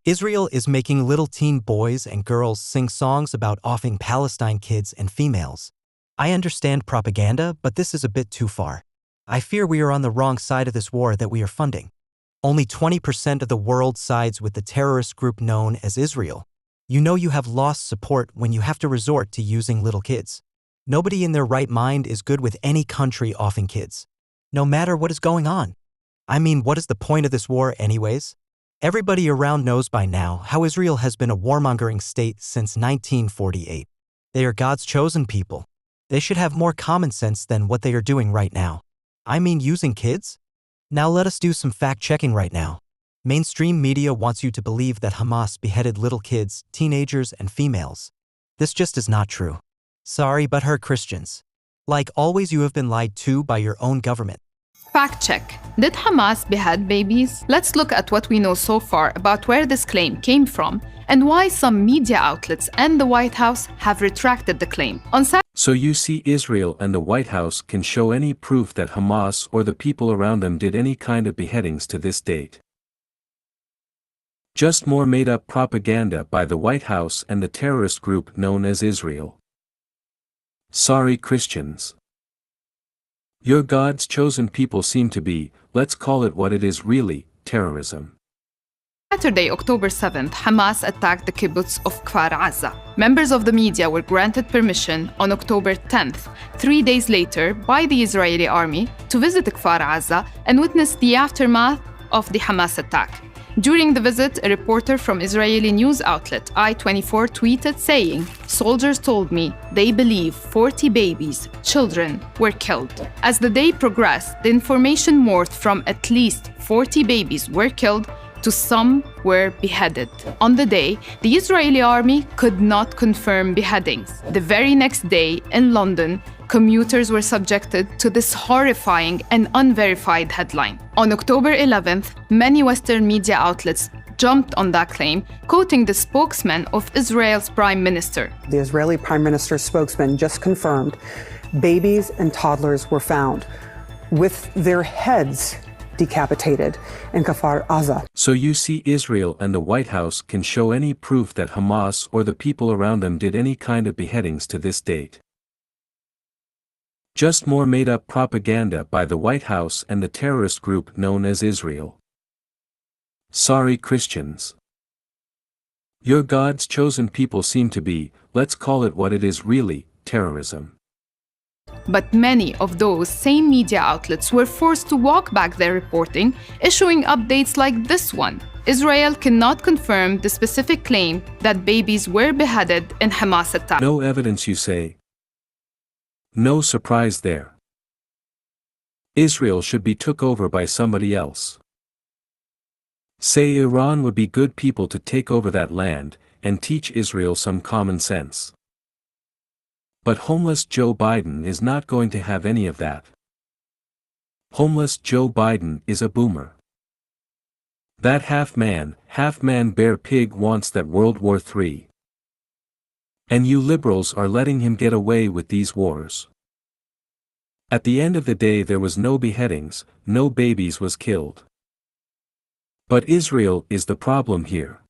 Israel is making little teen boys and girls sing songs about offing Palestine kids and females. I understand propaganda, but this is a bit too far. I fear we are on the wrong side of this war that we are funding. Only 20% of the world sides with the terrorist group known as Israel. You know you have lost support when you have to resort to using little kids. Nobody in their right mind is good with any country offing kids, no matter what is going on. I mean, what is the point of this war anyways? Everybody around knows by now how Israel has been a warmongering state since 1948. They are God's chosen people. They should have more common sense than what they are doing right now. I mean, using kids? Now let us do some fact-checking right now. Mainstream media wants you to believe that Hamas beheaded little kids, teenagers, and females. This just is not true. Sorry, but her Christians. Like always, you have been lied to by your own government. Fact check. Did Hamas behead babies? Let's look at what we know so far about where this claim came from and why some media outlets and the White House have retracted the claim. So you see, Israel and the White House can show any proof that Hamas or the people around them did any kind of beheadings to this date. Just more made-up propaganda by the White House and the terrorist group known as Israel. Sorry, Christians. Your God's chosen people seem to be, let's call it what it is really, terrorism. Saturday, October 7th, Hamas attacked the kibbutz of Kfar Aza. Members of the media were granted permission on October 10th, 3 days later, by the Israeli army to visit Kfar Aza and witness the aftermath of the Hamas attack. During the visit, a reporter from Israeli news outlet I-24 tweeted saying, "Soldiers told me they believe 40 babies, children, were killed." As the day progressed, the information morphed from at least 40 babies were killed to some were beheaded. On the day, the Israeli army could not confirm beheadings. The very next day, in London, commuters were subjected to this horrifying and unverified headline. On October 11th, many Western media outlets jumped on that claim, quoting the spokesman of Israel's prime minister. The Israeli prime minister's spokesman just confirmed babies and toddlers were found with their heads decapitated in Kfar Aza. So you see, Israel and the White House can show any proof that Hamas or the people around them did any kind of beheadings to this date. Just more made-up propaganda by the White House and the terrorist group known as Israel. Sorry, Christians. Your God's chosen people seem to be, let's call it what it is really, terrorism. But many of those same media outlets were forced to walk back their reporting, issuing updates like this one. Israel cannot confirm the specific claim that babies were beheaded in Hamas attack. No evidence, you say? No surprise there. Israel should be took over by somebody else. Say Iran would be good people to take over that land and teach Israel some common sense. But homeless Joe Biden is not going to have any of that. Homeless Joe Biden is a boomer. That half-man bear pig wants that World War III. And you liberals are letting him get away with these wars. At the end of the day, there was no beheadings, no babies was killed. But Israel is the problem here.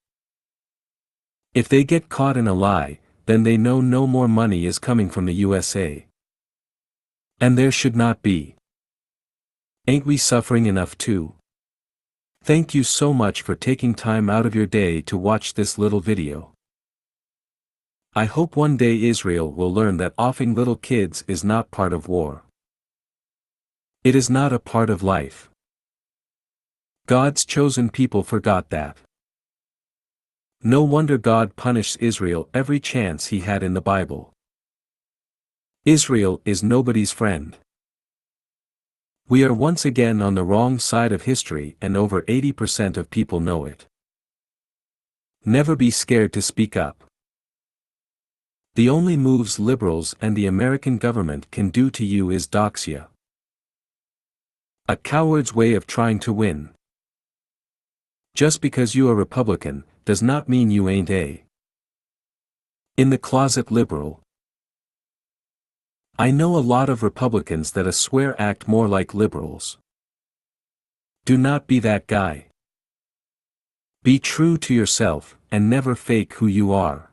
If they get caught in a lie, then they know no more money is coming from the USA. And there should not be. Ain't we suffering enough too? Thank you so much for taking time out of your day to watch this little video. I hope one day Israel will learn that offing little kids is not part of war. It is not a part of life. God's chosen people forgot that. No wonder God punished Israel every chance he had in the Bible. Israel is nobody's friend. We are once again on the wrong side of history, and over 80% of people know it. Never be scared to speak up. The only moves liberals and the American government can do to you is dox you. A coward's way of trying to win. Just because you are Republican, does not mean you ain't a in the closet liberal. I know a lot of Republicans that I swear act more like liberals. Do not be that guy. Be true to yourself, and never fake who you are.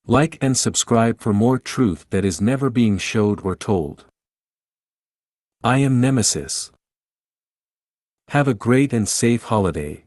Like and subscribe for more truth that is never being showed or told. I am Nemesis. Have a great and safe holiday.